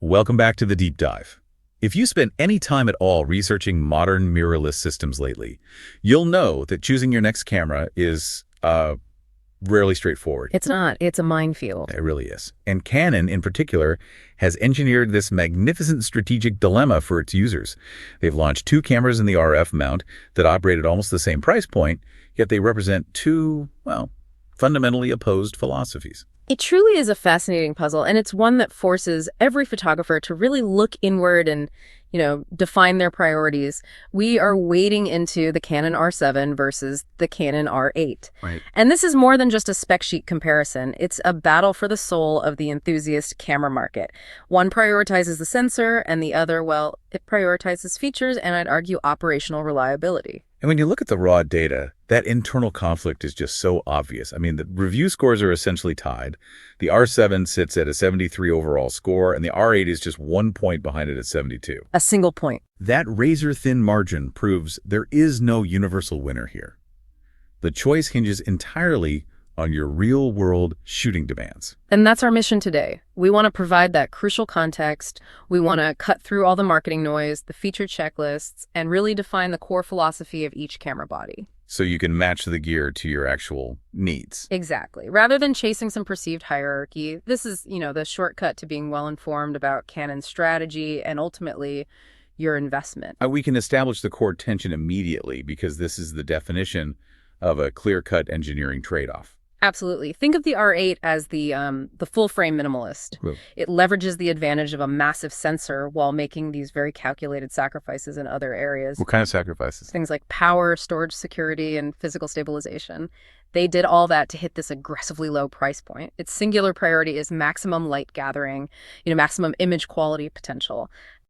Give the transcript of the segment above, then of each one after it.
Welcome back to the Deep Dive. If you spent any time at all researching modern mirrorless systems lately, you'll know that choosing your next camera is, rarely straightforward. It's not. It's a minefield. It really is. And Canon, in particular, has engineered this magnificent strategic dilemma for its users. They've launched two cameras in the RF mount that operate at almost the same price point, yet they represent two, well, fundamentally opposed philosophies. It truly is a fascinating puzzle, and it's one that forces every photographer to really look inward and, define their priorities. We are wading into the Canon R7 versus the Canon R8. Right. And this is more than just a spec sheet comparison. It's a battle for the soul of the enthusiast camera market. One prioritizes the sensor, and the other, well, it prioritizes features and I'd argue operational reliability. And when you look at the raw data, that internal conflict is just so obvious. I mean, the review scores are essentially tied. The R7 sits at a 73 overall score, and the R8 is just 1 point behind it at 72. A single point. That razor-thin margin proves there is no universal winner here. The choice hinges entirely on your real-world shooting demands. And that's our mission today. We want to provide that crucial context. We want to cut through all the marketing noise, the feature checklists, and really define the core philosophy of each camera body. So you can match the gear to your actual needs. Exactly. Rather than chasing some perceived hierarchy, this is, the shortcut to being well-informed about Canon's strategy and ultimately your investment. We can establish the core tension immediately because this is the definition of a clear-cut engineering trade-off. Absolutely. Think of the R8 as the full-frame minimalist. Well, It leverages the advantage of a massive sensor while making these very calculated sacrifices in other areas. what kind of sacrifices? Things like power, storage security, and physical stabilization. They did all that to hit this aggressively low price point. Its singular priority is maximum light gathering, maximum image quality potential.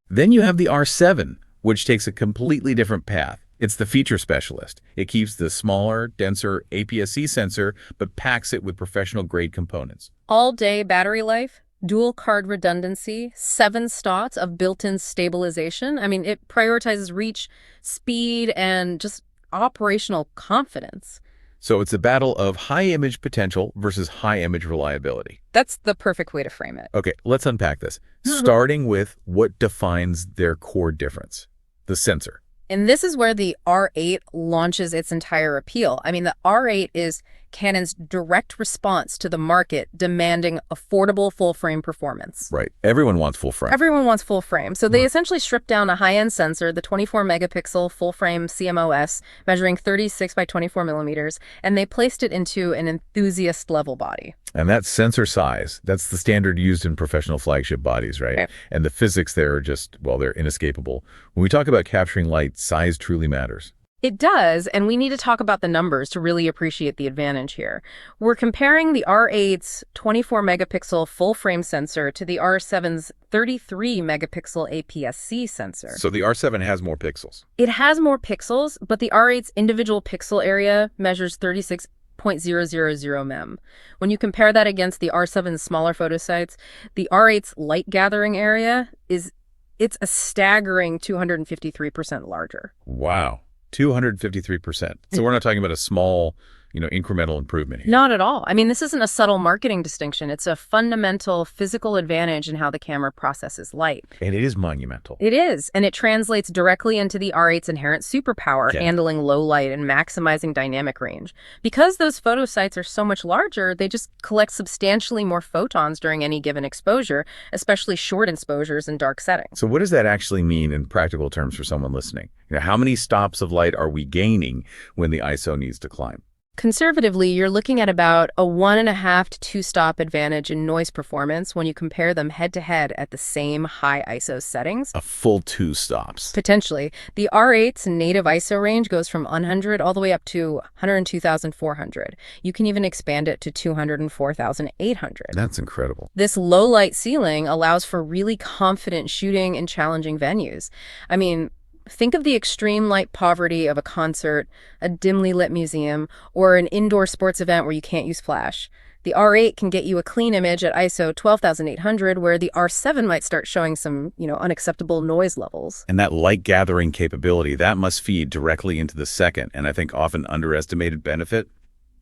Then you have the R7, which takes a completely different path. It's the feature specialist. It keeps the smaller, denser APS-C sensor, but packs it with professional-grade components. All-day battery life, dual card redundancy, 7 slots of built-in stabilization. I mean, it prioritizes reach, speed, and just operational confidence. So it's a battle of high image potential versus high image reliability. That's the perfect way to frame it. Okay, let's unpack this. Starting with what defines their core difference, the sensor. And this is where the R8 launches its entire appeal. I mean, the R8 is Canon's direct response to the market demanding affordable full-frame performance. Right. Everyone wants full frame. Everyone wants full frame. So they essentially stripped down a high-end sensor, the 24-megapixel full-frame CMOS, measuring 36 by 24 millimeters, and they placed it into an enthusiast-level body. And that sensor size, that's the standard used in professional flagship bodies, right? Right. And the physics there are just, well, they're inescapable. When we talk about capturing light, size truly matters. It does, and we need to talk about the numbers to really appreciate the advantage here. We're comparing the R8's 24-megapixel full-frame sensor to the R7's 33-megapixel APS-C sensor. So the R7 has more pixels. It has more pixels, but the R8's individual pixel area measures 36.000 mem. When you compare that against the R7's smaller photo sites, the R8's light gathering area it's a staggering 253% larger. Wow. 253%. So we're not talking about a small, incremental improvement here. Not at all. I mean, this isn't a subtle marketing distinction. It's a fundamental physical advantage in how the camera processes light. And it is monumental. It is, and it translates directly into the R8's inherent superpower, handling low light and maximizing dynamic range. Because those photo sites are so much larger, they just collect substantially more photons during any given exposure, especially short exposures in dark settings. So what does that actually mean in practical terms for someone listening? How many stops of light are we gaining when the ISO needs to climb? Conservatively, you're looking at about a 1.5 to 2 stop advantage in noise performance when you compare them head-to-head at the same high ISO settings. A full 2 stops. Potentially. The R8's native ISO range goes from 100 all the way up to 102,400. You can even expand it to 204,800. That's incredible. This low light ceiling allows for really confident shooting in challenging venues. I mean, think of the extreme light poverty of a concert, a dimly lit museum, or an indoor sports event where you can't use flash. The R8 can get you a clean image at ISO 12,800, where the R7 might start showing some, unacceptable noise levels. And that light gathering capability, that must feed directly into the second, and I think often underestimated benefit,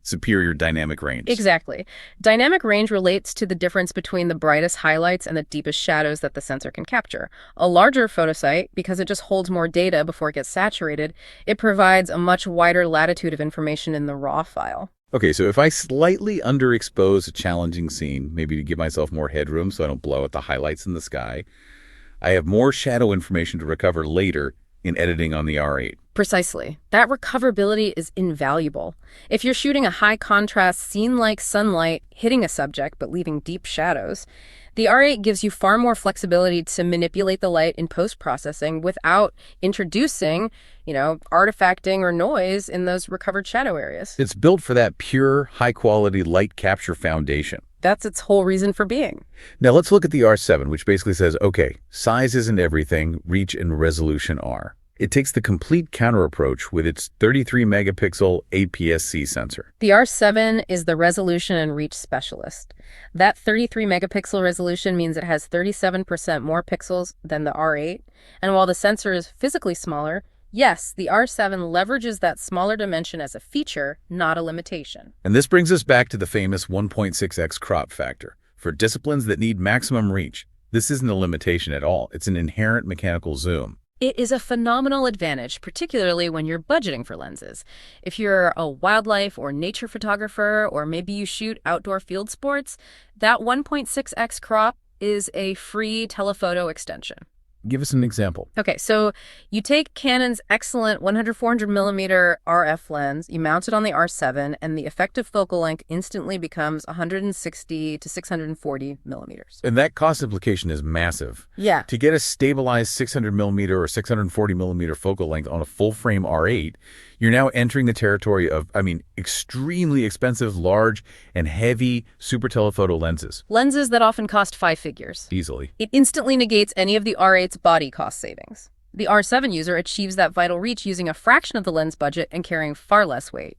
superior dynamic range. Exactly. Dynamic range relates to the difference between the brightest highlights and the deepest shadows that the sensor can capture. A larger photosite, because it just holds more data before it gets saturated, it provides a much wider latitude of information in the raw file. Okay, so if I slightly underexpose a challenging scene, maybe to give myself more headroom so I don't blow out the highlights in the sky, I have more shadow information to recover later in editing on the R8. Precisely. That recoverability is invaluable. If you're shooting a high-contrast scene like sunlight hitting a subject but leaving deep shadows, the R8 gives you far more flexibility to manipulate the light in post-processing without introducing, artifacting or noise in those recovered shadow areas. It's built for that pure, high-quality light capture foundation. That's its whole reason for being. Now let's look at the R7, which basically says, okay, size isn't everything, reach and resolution are. It takes the complete counter approach with its 33-megapixel APS-C sensor. The R7 is the resolution and reach specialist. That 33-megapixel resolution means it has 37% more pixels than the R8. And while the sensor is physically smaller, yes, the R7 leverages that smaller dimension as a feature, not a limitation. And this brings us back to the famous 1.6x crop factor. For disciplines that need maximum reach, this isn't a limitation at all. It's an inherent mechanical zoom. It is a phenomenal advantage, particularly when you're budgeting for lenses. If you're a wildlife or nature photographer, or maybe you shoot outdoor field sports, that 1.6x crop is a free telephoto extension. Give us an example. Okay, so you take Canon's excellent 100-400 millimeter RF lens, you mount it on the R7, and the effective focal length instantly becomes 160 to 640 millimeters. And that cost implication is massive. Yeah. To get a stabilized 600 millimeter or 640 millimeter focal length on a full frame R8, you're now entering the territory of, extremely expensive, large, and heavy super telephoto lenses. Lenses that often cost 5 figures. Easily. It instantly negates any of the R8's body cost savings. The R7 user achieves that vital reach using a fraction of the lens budget and carrying far less weight.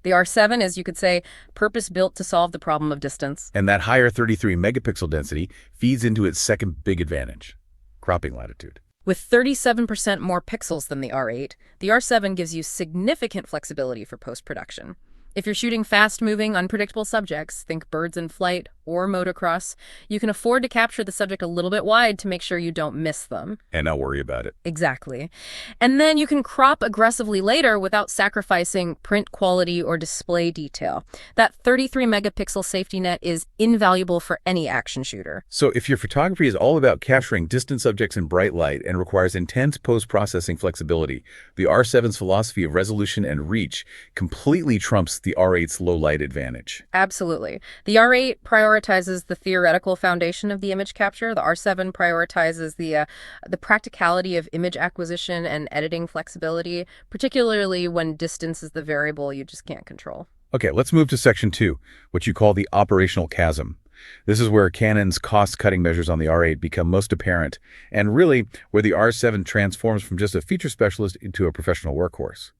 The R7 is, you could say, purpose-built to solve the problem of distance. And that higher 33 megapixel density feeds into its second big advantage, cropping latitude. With 37% more pixels than the R8, the R7 gives you significant flexibility for post-production. If you're shooting fast-moving, unpredictable subjects, think birds in flight or motocross, you can afford to capture the subject a little bit wide to make sure you don't miss them. And not worry about it. Exactly. And then you can crop aggressively later without sacrificing print quality or display detail. That 33-megapixel safety net is invaluable for any action shooter. So if your photography is all about capturing distant subjects in bright light and requires intense post-processing flexibility, the R7's philosophy of resolution and reach completely trumps the R8's low-light advantage. Absolutely. The R8 prioritizes the theoretical foundation of the image capture. The R7 prioritizes the practicality of image acquisition and editing flexibility, particularly when distance is the variable you just can't control. Okay, let's move to section 2, what you call the operational chasm. This is where Canon's cost-cutting measures on the R8 become most apparent, and really where the R7 transforms from just a feature specialist into a professional workhorse.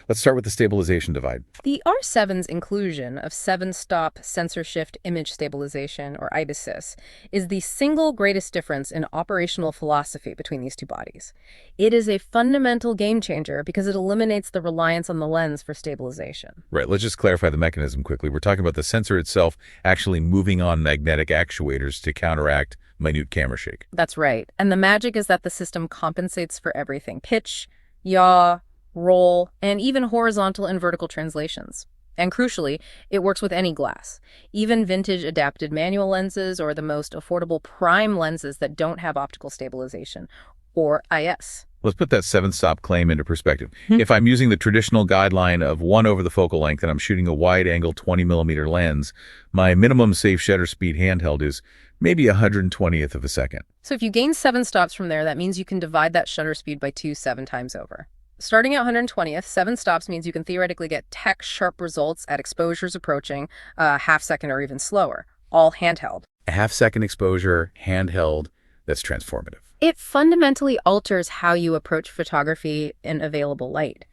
Let's start with the stabilization divide. The R7's inclusion of 7-stop sensor shift image stabilization, or IDASIS, is the single greatest difference in operational philosophy between these two bodies. It is a fundamental game changer because it eliminates the reliance on the lens for stabilization. Right, let's just clarify the mechanism quickly. We're talking about the sensor itself actually moving on magnetic actuators to counteract minute camera shake. That's right. And the magic is that the system compensates for everything: pitch, yaw, roll, and even horizontal and vertical translations. And crucially, it works with any glass, even vintage adapted manual lenses or the most affordable prime lenses that don't have optical stabilization, or IS. Let's put that 7-stop claim into perspective. If I'm using the traditional guideline of 1 over the focal length and I'm shooting a wide-angle 20-millimeter lens, my minimum safe shutter speed handheld is maybe 120th of a second. So if you gain 7 stops from there, that means you can divide that shutter speed by 2 7 times over. Starting at 120th, 7 stops means you can theoretically get tech-sharp results at exposures approaching a half-second or even slower, all handheld. A half-second exposure, handheld, that's transformative. It fundamentally alters how you approach photography in available light.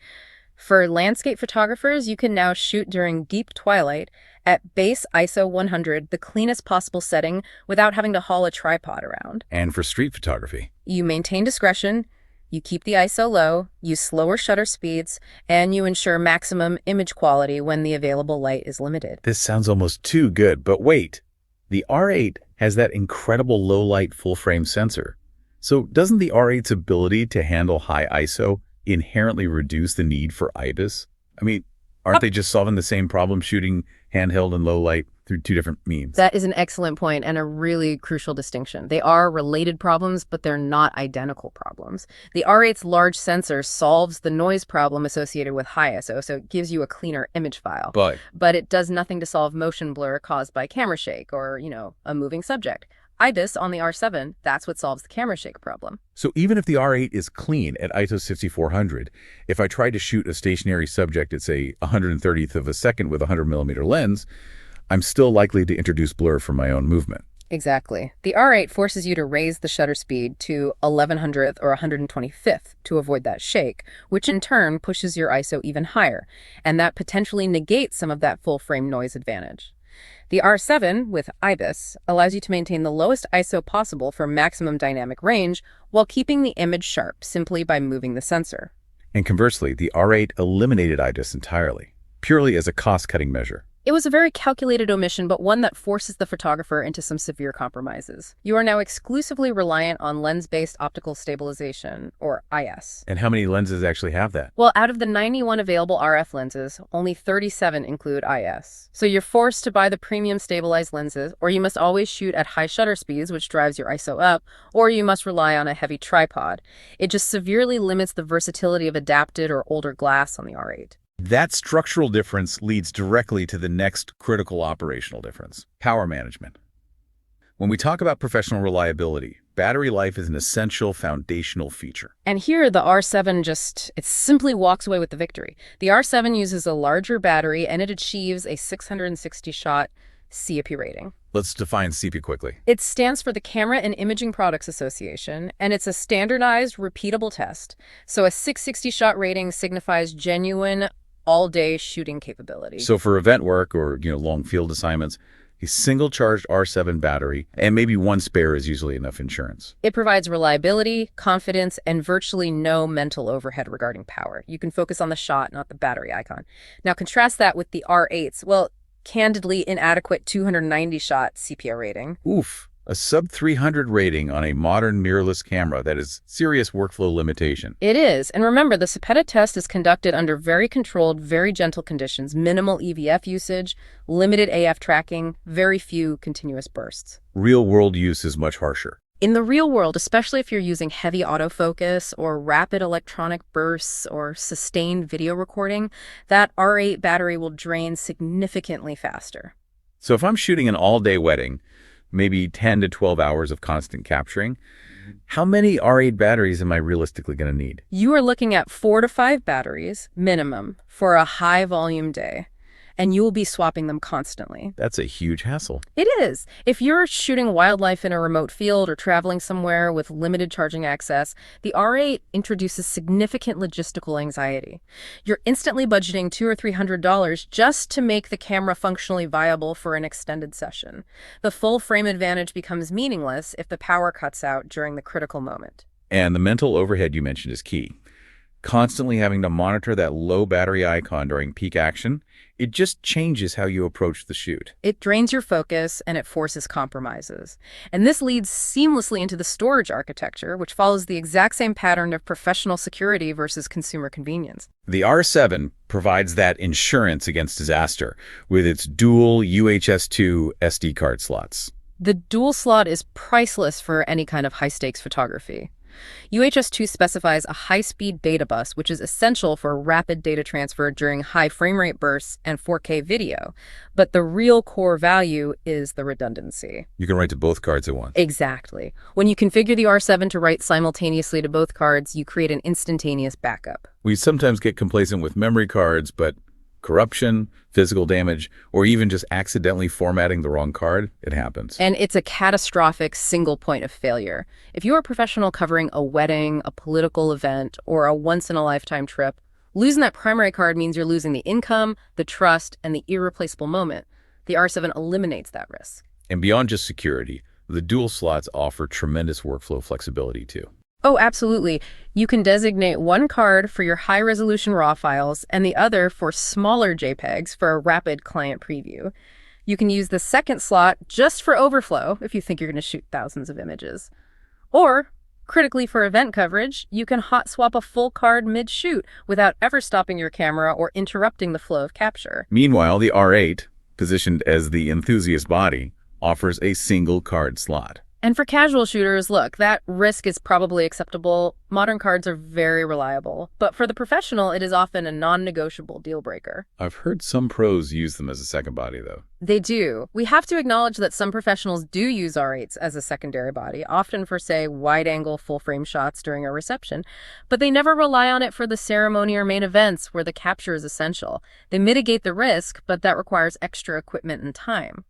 For landscape photographers, you can now shoot during deep twilight at base ISO 100, the cleanest possible setting, without having to haul a tripod around. And for street photography, You maintain discretion, You keep the ISO low, use slower shutter speeds, and you ensure maximum image quality when the available light is limited. This sounds almost too good, but wait. The R8 has that incredible low-light full-frame sensor. So doesn't the R8's ability to handle high ISO inherently reduce the need for IBIS? I mean, aren't they just solving the same problem shooting handheld and low light through two different means? That is an excellent point and a really crucial distinction. They are related problems, but they're not identical problems. The R8's large sensor solves the noise problem associated with high ISO, so it gives you a cleaner image file. But it does nothing to solve motion blur caused by camera shake or, a moving subject. IBIS on the R7, that's what solves the camera shake problem. So even if the R8 is clean at ISO 6400, if I tried to shoot a stationary subject at, say, 130th of a second with a 100mm lens, I'm still likely to introduce blur from my own movement. Exactly. The R8 forces you to raise the shutter speed to 1100th or 125th to avoid that shake, which in turn pushes your ISO even higher, and that potentially negates some of that full-frame noise advantage. The R7, with IBIS, allows you to maintain the lowest ISO possible for maximum dynamic range while keeping the image sharp simply by moving the sensor. And conversely, the R8 eliminated IBIS entirely, purely as a cost-cutting measure. It was a very calculated omission, but one that forces the photographer into some severe compromises. You are now exclusively reliant on lens-based optical stabilization, or IS. And how many lenses actually have that? Well, out of the 91 available RF lenses, only 37 include IS. So you're forced to buy the premium stabilized lenses, or you must always shoot at high shutter speeds, which drives your ISO up, or you must rely on a heavy tripod. It just severely limits the versatility of adapted or older glass on the R8. That structural difference leads directly to the next critical operational difference: power management. When we talk about professional reliability, battery life is an essential foundational feature. And here, the R7 it simply walks away with the victory. The R7 uses a larger battery, and it achieves a 660-shot CAP rating. Let's define CAP quickly. It stands for the Camera and Imaging Products Association, and it's a standardized, repeatable test. So a 660-shot rating signifies genuine all-day shooting capability. So for event work or, long field assignments, a single-charged R7 battery and maybe one spare is usually enough insurance. It provides reliability, confidence, and virtually no mental overhead regarding power. You can focus on the shot, not the battery icon. Now contrast that with the R8's, candidly inadequate 290-shot CPR rating. Oof. A sub-300 rating on a modern mirrorless camera, that is serious workflow limitation. It is. And remember, the Cepeda test is conducted under very controlled, very gentle conditions, minimal EVF usage, limited AF tracking, very few continuous bursts. Real-world use is much harsher. In the real world, especially if you're using heavy autofocus or rapid electronic bursts or sustained video recording, that R8 battery will drain significantly faster. So if I'm shooting an all-day wedding, maybe 10 to 12 hours of constant capturing, how many R8 batteries am I realistically going to need? You are looking at 4 to 5 batteries minimum for a high volume day, and you will be swapping them constantly. That's a huge hassle. It is. If you're shooting wildlife in a remote field or traveling somewhere with limited charging access, the R8 introduces significant logistical anxiety. You're instantly budgeting $200 or $300 just to make the camera functionally viable for an extended session. The full frame advantage becomes meaningless if the power cuts out during the critical moment. And the mental overhead you mentioned is key. Constantly having to monitor that low battery icon during peak action, it just changes how you approach the shoot. It drains your focus and it forces compromises. And this leads seamlessly into the storage architecture, which follows the exact same pattern of professional security versus consumer convenience. The R7 provides that insurance against disaster with its dual UHS-2 SD card slots. The dual slot is priceless for any kind of high-stakes photography. UHS-2 specifies a high-speed data bus, which is essential for rapid data transfer during high frame rate bursts and 4K video. But the real core value is the redundancy. You can write to both cards at once. Exactly. When you configure the R7 to write simultaneously to both cards, you create an instantaneous backup. We sometimes get complacent with memory cards, but corruption, physical damage, or even just accidentally formatting the wrong card, it happens. And it's a catastrophic single point of failure. If you're a professional covering a wedding, a political event, or a once-in-a-lifetime trip, losing that primary card means you're losing the income, the trust, and the irreplaceable moment. The R7 eliminates that risk. And beyond just security, the dual slots offer tremendous workflow flexibility too. Oh, absolutely. You can designate one card for your high-resolution RAW files and the other for smaller JPEGs for a rapid client preview. You can use the second slot just for overflow if you think you're going to shoot thousands of images. Or, critically for event coverage, you can hot swap a full card mid-shoot without ever stopping your camera or interrupting the flow of capture. Meanwhile, the R8, positioned as the enthusiast body, offers a single card slot. And for casual shooters, look, that risk is probably acceptable. Modern cards are very reliable. But for the professional, it is often a non-negotiable deal breaker. I've heard some pros use them as a second body, though. They do. We have to acknowledge that some professionals do use R8s as a secondary body, often for, say, wide-angle full-frame shots during a reception. But they never rely on it for the ceremony or main events where the capture is essential. They mitigate the risk, but that requires extra equipment and time.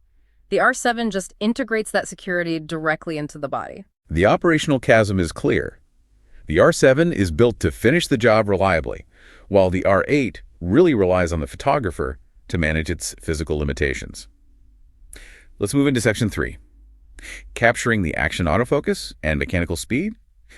The R7 just integrates that security directly into the body. The operational chasm is clear. The R7 is built to finish the job reliably, while the R8 really relies on the photographer to manage its physical limitations. Let's move into Section 3. Capturing the action autofocus and mechanical speed.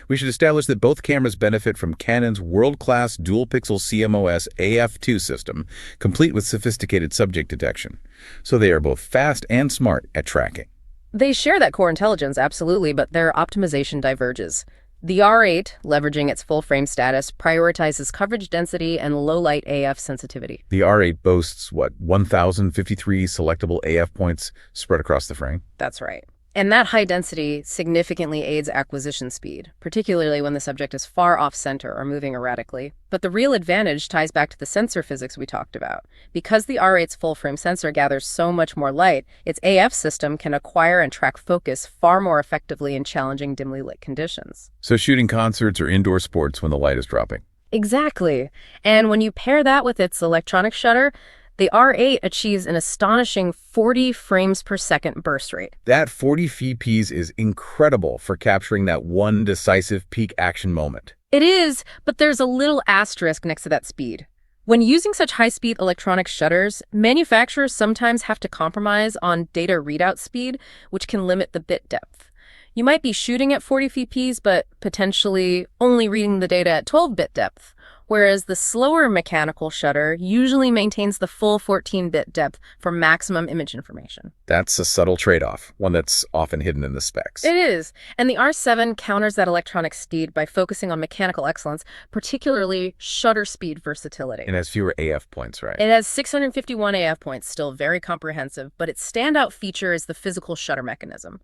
We should establish that both cameras benefit from Canon's world-class dual-pixel CMOS AF2 system, complete with sophisticated subject detection. So they are both fast and smart at tracking. They share that core intelligence, absolutely, but their optimization diverges. The R8, leveraging its full-frame status, prioritizes coverage density and low-light AF sensitivity. The R8 boasts, 1,053 selectable AF points spread across the frame? That's right. And that high density significantly aids acquisition speed, particularly when the subject is far off-center or moving erratically. But the real advantage ties back to the sensor physics we talked about. Because the R8's full-frame sensor gathers so much more light, its AF system can acquire and track focus far more effectively in challenging dimly lit conditions. So shooting concerts or indoor sports when the light is dropping. Exactly. And when you pair that with its electronic shutter, the R8 achieves an astonishing 40 frames per second burst rate. That 40 fps is incredible for capturing that one decisive peak action moment. It is, but there's a little asterisk next to that speed. When using such high-speed electronic shutters, manufacturers sometimes have to compromise on data readout speed, which can limit the bit depth. You might be shooting at 40 fps, but potentially only reading the data at 12-bit depth, whereas the slower mechanical shutter usually maintains the full 14-bit depth for maximum image information. That's a subtle trade-off, one that's often hidden in the specs. It is, and the R7 counters that electronic speed by focusing on mechanical excellence, particularly shutter speed versatility. It has fewer AF points, right? It has 651 AF points, still very comprehensive, but its standout feature is the physical shutter mechanism.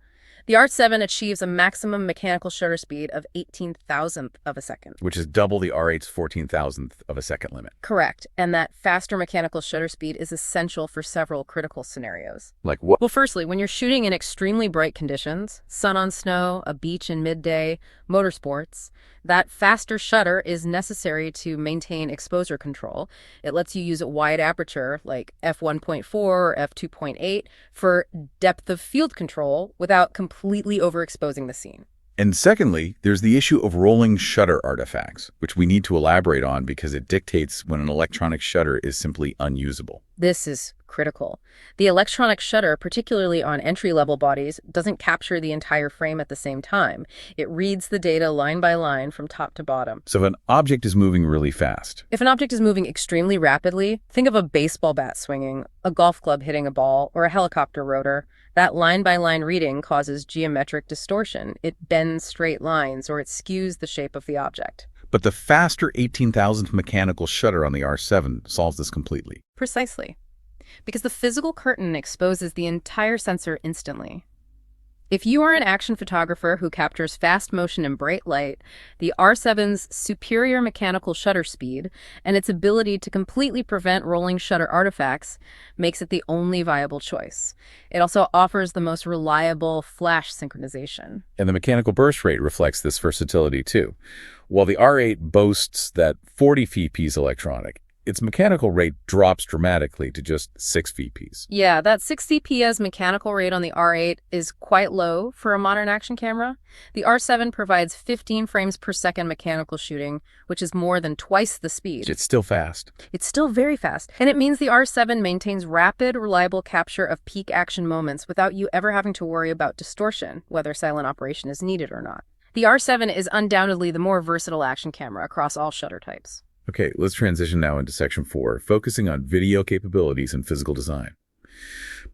The R7 achieves a maximum mechanical shutter speed of 18,000th of a second. Which is double the R8's 14,000th of a second limit. Correct, and that faster mechanical shutter speed is essential for several critical scenarios. Like what? Well, firstly, when you're shooting in extremely bright conditions, sun on snow, a beach in midday, motorsports, that faster shutter is necessary to maintain exposure control. It lets you use a wide aperture like f1.4 or f2.8 for depth of field control without completely overexposing the scene. And secondly, there's the issue of rolling shutter artifacts, which we need to elaborate on because it dictates when an electronic shutter is simply unusable. This is critical. The electronic shutter, particularly on entry-level bodies, doesn't capture the entire frame at the same time. It reads the data line by line from top to bottom. So if an object is moving really fast. If an object is moving extremely rapidly, think of a baseball bat swinging, a golf club hitting a ball, or a helicopter rotor. That line-by-line reading causes geometric distortion. It bends straight lines, or it skews the shape of the object. But the faster 18,000th mechanical shutter on the R7 solves this completely. Precisely. Because the physical curtain exposes the entire sensor instantly. If you are an action photographer who captures fast motion and bright light, the R7's superior mechanical shutter speed and its ability to completely prevent rolling shutter artifacts makes it the only viable choice. It also offers the most reliable flash synchronization. And the mechanical burst rate reflects this versatility too. While the R8 boasts that 40 fps electronic, its mechanical rate drops dramatically to just 6 fps. Yeah, that 6 fps mechanical rate on the R8 is quite low for a modern action camera. The R7 provides 15 frames per second mechanical shooting, which is more than twice the speed. It's still fast. It's still very fast, and it means the R7 maintains rapid, reliable capture of peak action moments without you ever having to worry about distortion, whether silent operation is needed or not. The R7 is undoubtedly the more versatile action camera across all shutter types. Okay, let's transition now into Section 4, focusing on video capabilities and physical design.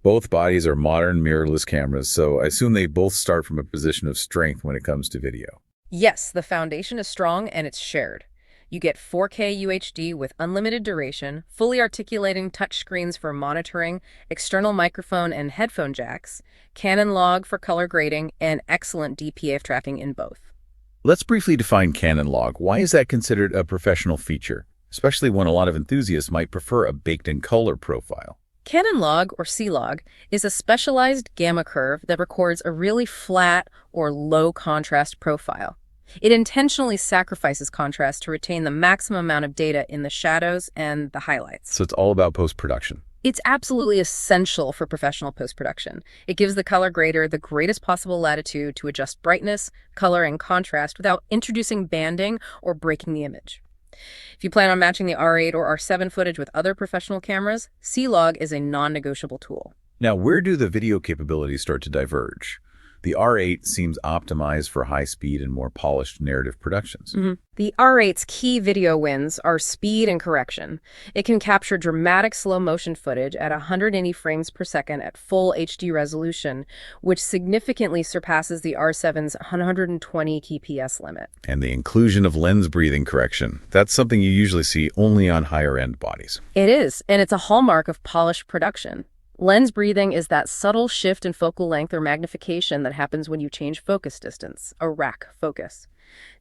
Both bodies are modern mirrorless cameras, so I assume they both start from a position of strength when it comes to video. Yes, the foundation is strong and it's shared. You get 4K UHD with unlimited duration, fully articulating touchscreens for monitoring, external microphone and headphone jacks, Canon log for color grading, and excellent DPF tracking in both. Let's briefly define Canon log. Why is that considered a professional feature, especially when a lot of enthusiasts might prefer a baked-in color profile? Canon log, or C-log, is a specialized gamma curve that records a really flat or low contrast profile. It intentionally sacrifices contrast to retain the maximum amount of data in the shadows and the highlights. So it's all about post-production. It's absolutely essential for professional post-production. It gives the color grader the greatest possible latitude to adjust brightness, color, and contrast without introducing banding or breaking the image. If you plan on matching the R8 or R7 footage with other professional cameras, C-log is a non-negotiable tool. Now, where do the video capabilities start to diverge? The R8 seems optimized for high speed and more polished narrative productions. The R8's key video wins are speed and correction. It can capture dramatic slow motion footage at 180 frames per second at full HD resolution, which significantly surpasses the R7's 120 kps limit. And the inclusion of lens breathing correction, that's something you usually see only on higher-end bodies. It is, and it's a hallmark of polished production. Lens breathing is that subtle shift in focal length or magnification that happens when you change focus distance, a rack focus.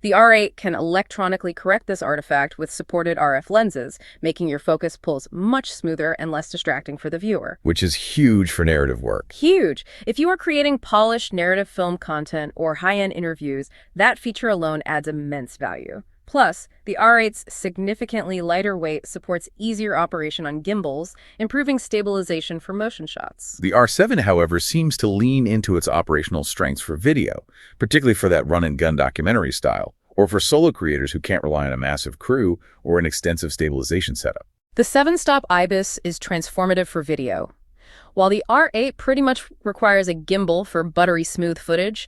The R8 can electronically correct this artifact with supported RF lenses, making your focus pulls much smoother and less distracting for the viewer. Which is huge for narrative work. Huge! If you are creating polished narrative film content or high-end interviews, that feature alone adds immense value. Plus, the R8's significantly lighter weight supports easier operation on gimbals, improving stabilization for motion shots. The R7, however, seems to lean into its operational strengths for video, particularly for that run-and-gun documentary style, or for solo creators who can't rely on a massive crew or an extensive stabilization setup. The 7-stop IBIS is transformative for video. While the R8 pretty much requires a gimbal for buttery smooth footage,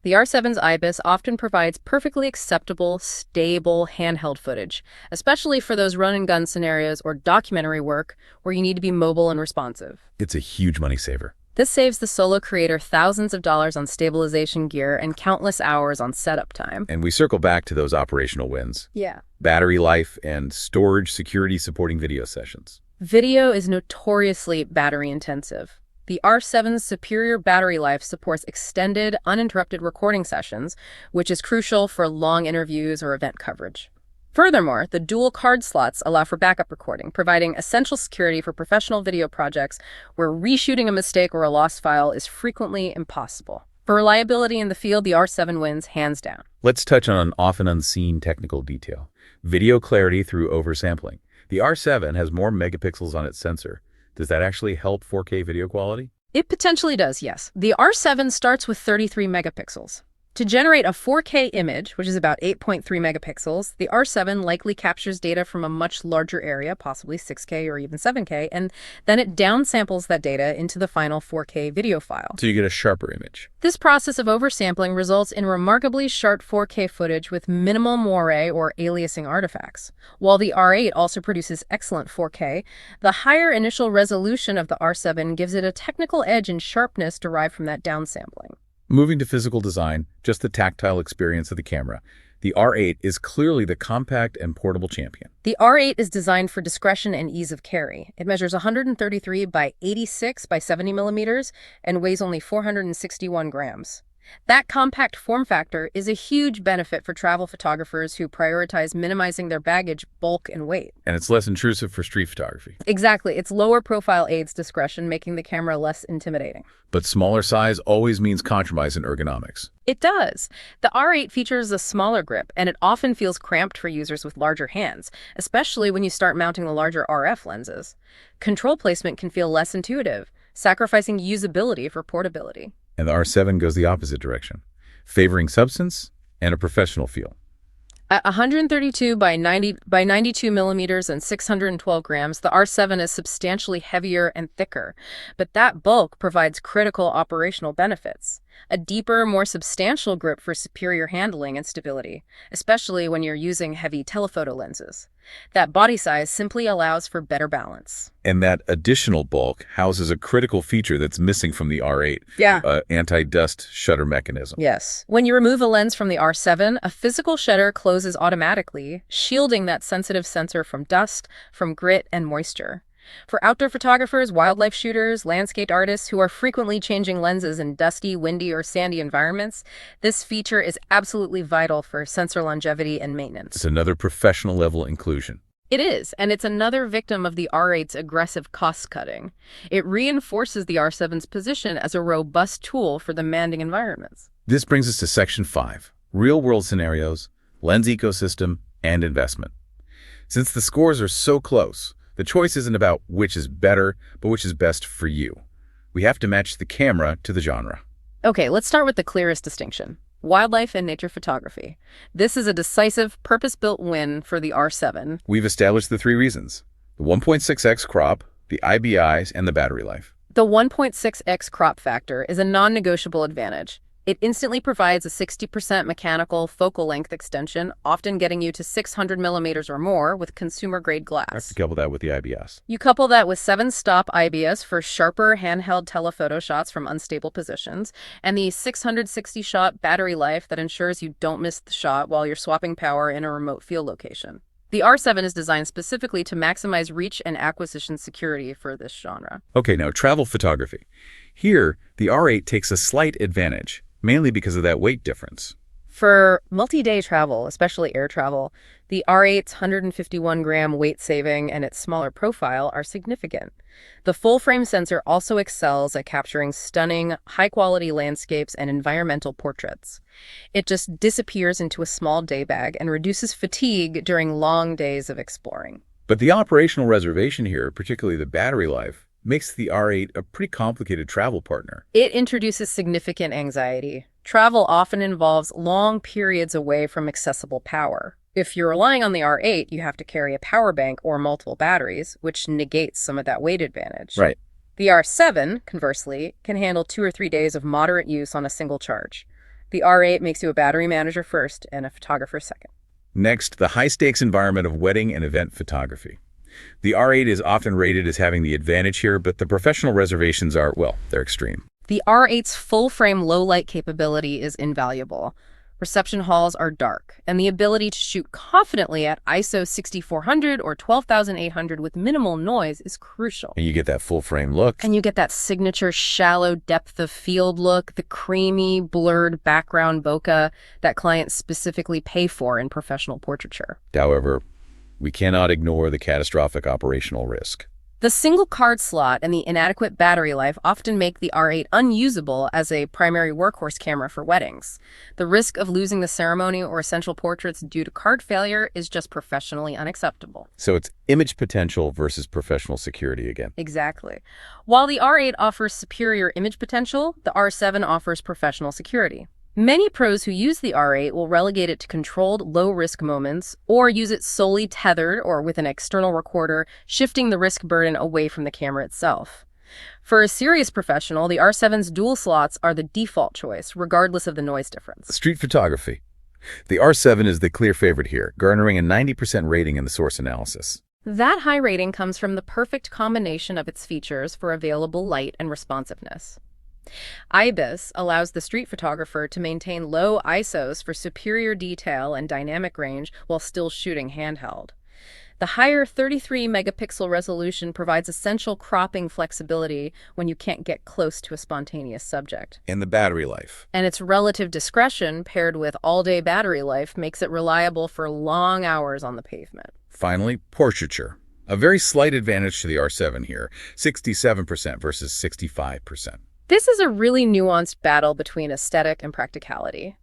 the R7's IBIS often provides perfectly acceptable, stable handheld footage, especially for those run-and-gun scenarios or documentary work where you need to be mobile and responsive. It's a huge money saver. This saves the solo creator thousands of dollars on stabilization gear and countless hours on setup time. And we circle back to those operational wins. Yeah. Battery life and storage security supporting video sessions. Video is notoriously battery intensive. The R7's superior battery life supports extended, uninterrupted recording sessions, which is crucial for long interviews or event coverage. Furthermore, the dual card slots allow for backup recording, providing essential security for professional video projects where reshooting a mistake or a lost file is frequently impossible. For reliability in the field, the R7 wins hands down. Let's touch on an often unseen technical detail: video clarity through oversampling. The R7 has more megapixels on its sensor. Does that actually help 4K video quality? It potentially does, yes. The R7 starts with 33 megapixels. To generate a 4K image, which is about 8.3 megapixels, the R7 likely captures data from a much larger area, possibly 6K or even 7K, and then it downsamples that data into the final 4K video file. So you get a sharper image. This process of oversampling results in remarkably sharp 4K footage with minimal moire or aliasing artifacts. While the R8 also produces excellent 4K, the higher initial resolution of the R7 gives it a technical edge in sharpness derived from that downsampling. Moving to physical design, just the tactile experience of the camera, the R8 is clearly the compact and portable champion. The R8 is designed for discretion and ease of carry. It measures 133 by 86 by 70 millimeters and weighs only 461 grams. That compact form factor is a huge benefit for travel photographers who prioritize minimizing their baggage, bulk, and weight. And it's less intrusive for street photography. Exactly. Its lower profile aids discretion, making the camera less intimidating. But smaller size always means compromise in ergonomics. It does. The R8 features a smaller grip, and it often feels cramped for users with larger hands, especially when you start mounting the larger RF lenses. Control placement can feel less intuitive, sacrificing usability for portability. And the R7 goes the opposite direction, favoring substance and a professional feel. At 132 by 92 millimeters and 612 grams, the R7 is substantially heavier and thicker, but that bulk provides critical operational benefits. A deeper, more substantial grip for superior handling and stability, especially when you're using heavy telephoto lenses. That body size simply allows for better balance. And that additional bulk houses a critical feature that's missing from the R8, anti-dust shutter mechanism. Yes. When you remove a lens from the R7, a physical shutter closes automatically, shielding that sensitive sensor from dust, from grit, and moisture. For outdoor photographers, wildlife shooters, landscape artists who are frequently changing lenses in dusty, windy, or sandy environments, this feature is absolutely vital for sensor longevity and maintenance. It's another professional-level inclusion. It is, and it's another victim of the R8's aggressive cost-cutting. It reinforces the R7's position as a robust tool for demanding environments. This brings us to Section 5, real-world scenarios, lens ecosystem, and investment. Since the scores are so close, the choice isn't about which is better, but which is best for you. We have to match the camera to the genre. Okay, let's start with the clearest distinction. Wildlife and nature photography. This is a decisive, purpose-built win for the R7. We've established the 3 reasons: the 1.6x crop, the IBIs, and the battery life. The 1.6x crop factor is a non-negotiable advantage. It instantly provides a 60% mechanical focal length extension, often getting you to 600 millimeters or more with consumer-grade glass. I have to couple that with the IBS. You couple that with 7-stop IBS for sharper handheld telephoto shots from unstable positions, and the 660-shot battery life that ensures you don't miss the shot while you're swapping power in a remote field location. The R7 is designed specifically to maximize reach and acquisition security for this genre. Okay, now travel photography. Here, the R8 takes a slight advantage, mainly because of that weight difference. For multi-day travel, especially air travel, the R8's 151-gram weight saving and its smaller profile are significant. The full-frame sensor also excels at capturing stunning, high-quality landscapes and environmental portraits. It just disappears into a small day bag and reduces fatigue during long days of exploring. But the operational reservation here, particularly the battery life, makes the R8 a pretty complicated travel partner. It introduces significant anxiety. Travel often involves long periods away from accessible power. If you're relying on the R8, you have to carry a power bank or multiple batteries, which negates some of that weight advantage. Right. The R7, conversely, can handle 2 or 3 days of moderate use on a single charge. The R8 makes you a battery manager first and a photographer second. Next, the high-stakes environment of wedding and event photography. The R8 is often rated as having the advantage here, but the professional reservations are, well, they're extreme. The R8's full-frame low-light capability is invaluable. Reception halls are dark, and the ability to shoot confidently at ISO 6400 or 12,800 with minimal noise is crucial. And you get that full-frame look. And you get that signature shallow depth of field look, the creamy, blurred background bokeh that clients specifically pay for in professional portraiture. However, we cannot ignore the catastrophic operational risk. The single card slot and the inadequate battery life often make the R8 unusable as a primary workhorse camera for weddings. The risk of losing the ceremony or essential portraits due to card failure is just professionally unacceptable. So it's image potential versus professional security again. Exactly. While the R8 offers superior image potential, the R7 offers professional security. Many pros who use the R8 will relegate it to controlled, low-risk moments or use it solely tethered or with an external recorder, shifting the risk burden away from the camera itself. For a serious professional, the R7's dual slots are the default choice, regardless of the noise difference. Street photography. The R7 is the clear favorite here, garnering a 90% rating in the source analysis. That high rating comes from the perfect combination of its features for available light and responsiveness. IBIS allows the street photographer to maintain low ISOs for superior detail and dynamic range while still shooting handheld. The higher 33-megapixel resolution provides essential cropping flexibility when you can't get close to a spontaneous subject. And the battery life. And its relative discretion, paired with all-day battery life, makes it reliable for long hours on the pavement. Finally, portraiture. A very slight advantage to the R7 here, 67% versus 65%. This is a really nuanced battle between aesthetic and practicality.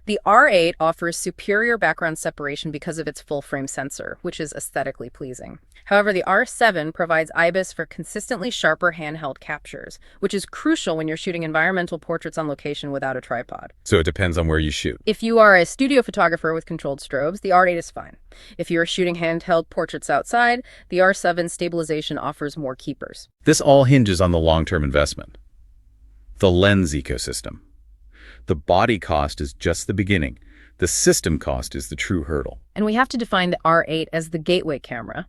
The R8 offers superior background separation because of its full-frame sensor, which is aesthetically pleasing. However, the R7 provides IBIS for consistently sharper handheld captures, which is crucial when you're shooting environmental portraits on location without a tripod. So it depends on where you shoot. If you are a studio photographer with controlled strobes, the R8 is fine. If you are shooting handheld portraits outside, the R7 stabilization offers more keepers. This all hinges on the long-term investment. The lens ecosystem. The body cost is just the beginning. The system cost is the true hurdle. And we have to define the R8 as the gateway camera.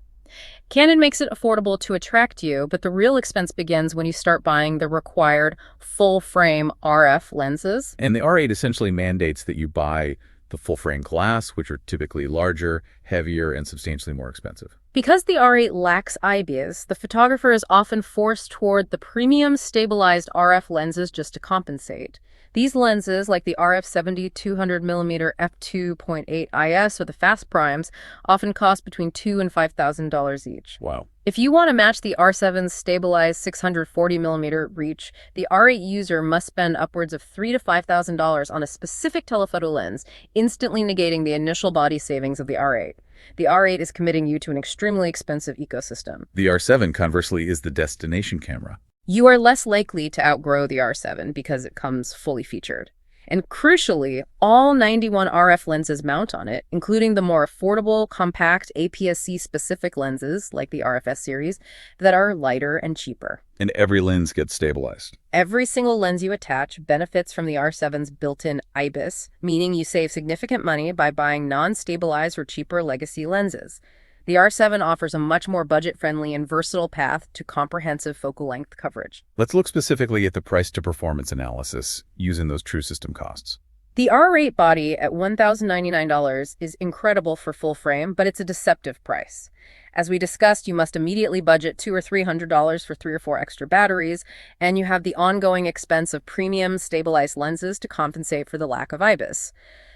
Canon makes it affordable to attract you, but the real expense begins when you start buying the required full-frame RF lenses. And the R8 essentially mandates that you buy the full-frame glass, which are typically larger, heavier, and substantially more expensive. Because the R8 lacks IBIS, the photographer is often forced toward the premium stabilized RF lenses just to compensate. These lenses, like the RF70 200mm f2.8 IS or the fast primes, often cost between $2,000 and $5,000 each. Wow. If you want to match the R7's stabilized 640mm reach, the R8 user must spend upwards of $3,000 to $5,000 on a specific telephoto lens, instantly negating the initial body savings of the R8. The R8 is committing you to an extremely expensive ecosystem. The R7, conversely, is the destination camera. You are less likely to outgrow the R7 because it comes fully featured. And crucially, all 91 RF lenses mount on it, including the more affordable, compact APS-C-specific lenses, like the RFS series, that are lighter and cheaper. And every lens gets stabilized. Every single lens you attach benefits from the R7's built-in IBIS, meaning you save significant money by buying non-stabilized or cheaper legacy lenses. The R7 offers a much more budget-friendly and versatile path to comprehensive focal length coverage. Let's look specifically at the price-to-performance analysis using those true system costs. The R8 body at $1,099 is incredible for full frame, but it's a deceptive price. As we discussed, you must immediately budget $200 or $300 for 3 or 4 extra batteries, and you have the ongoing expense of premium stabilized lenses to compensate for the lack of IBIS.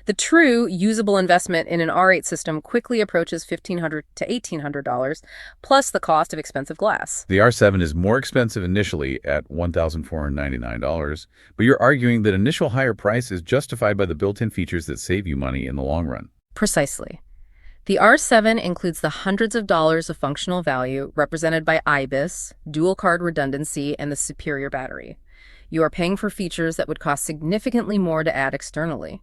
The true usable investment in an R8 system quickly approaches $1,500 to $1,800, plus the cost of expensive glass. The R7 is more expensive initially at $1,499, but you're arguing that initial higher price is justified by the built-in features that save you money in the long run. Precisely. The R7 includes the hundreds of dollars of functional value represented by IBIS, dual card redundancy, and the superior battery. You are paying for features that would cost significantly more to add externally.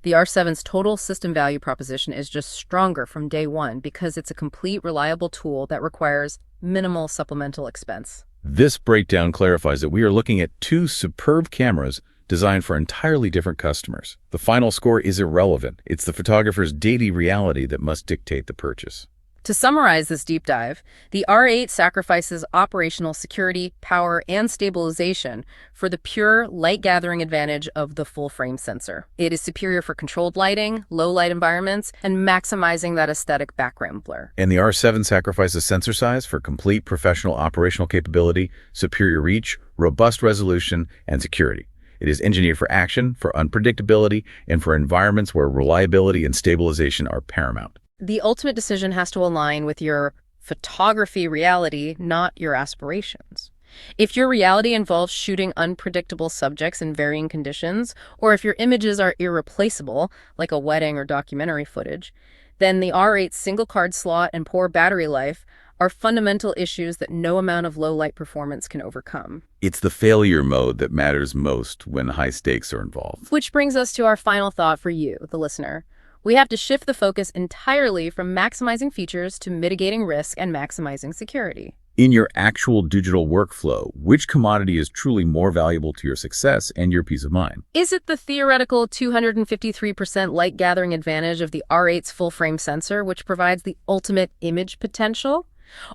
The R7's total system value proposition is just stronger from day one because it's a complete, reliable tool that requires minimal supplemental expense. This breakdown clarifies that we are looking at 2 superb cameras designed for entirely different customers. The final score is irrelevant. It's the photographer's daily reality that must dictate the purchase. To summarize this deep dive, the R8 sacrifices operational security, power, and stabilization for the pure light-gathering advantage of the full-frame sensor. It is superior for controlled lighting, low-light environments, and maximizing that aesthetic background blur. And the R7 sacrifices sensor size for complete professional operational capability, superior reach, robust resolution, and security. It is engineered for action, for unpredictability, and for environments where reliability and stabilization are paramount. The ultimate decision has to align with your photography reality, not your aspirations. If your reality involves shooting unpredictable subjects in varying conditions, or if your images are irreplaceable, like a wedding or documentary footage, then the R8's single card slot and poor battery life are fundamental issues that no amount of low-light performance can overcome. It's the failure mode that matters most when high stakes are involved. Which brings us to our final thought for you, the listener. We have to shift the focus entirely from maximizing features to mitigating risk and maximizing security. In your actual digital workflow, which commodity is truly more valuable to your success and your peace of mind? Is it the theoretical 253% light gathering advantage of the R8's full-frame sensor, which provides the ultimate image potential?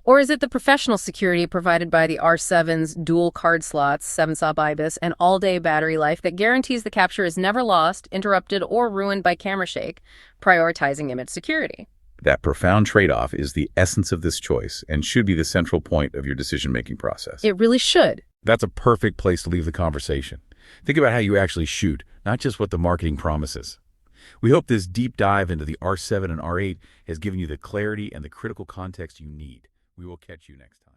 Or is it the professional security provided by the R7's dual card slots, 7-stop IBIS, and all-day battery life that guarantees the capture is never lost, interrupted, or ruined by camera shake, prioritizing image security? That profound trade-off is the essence of this choice and should be the central point of your decision-making process. It really should. That's a perfect place to leave the conversation. Think about how you actually shoot, not just what the marketing promises. We hope this deep dive into the R7 and R8 has given you the clarity and the critical context you need. We will catch you next time.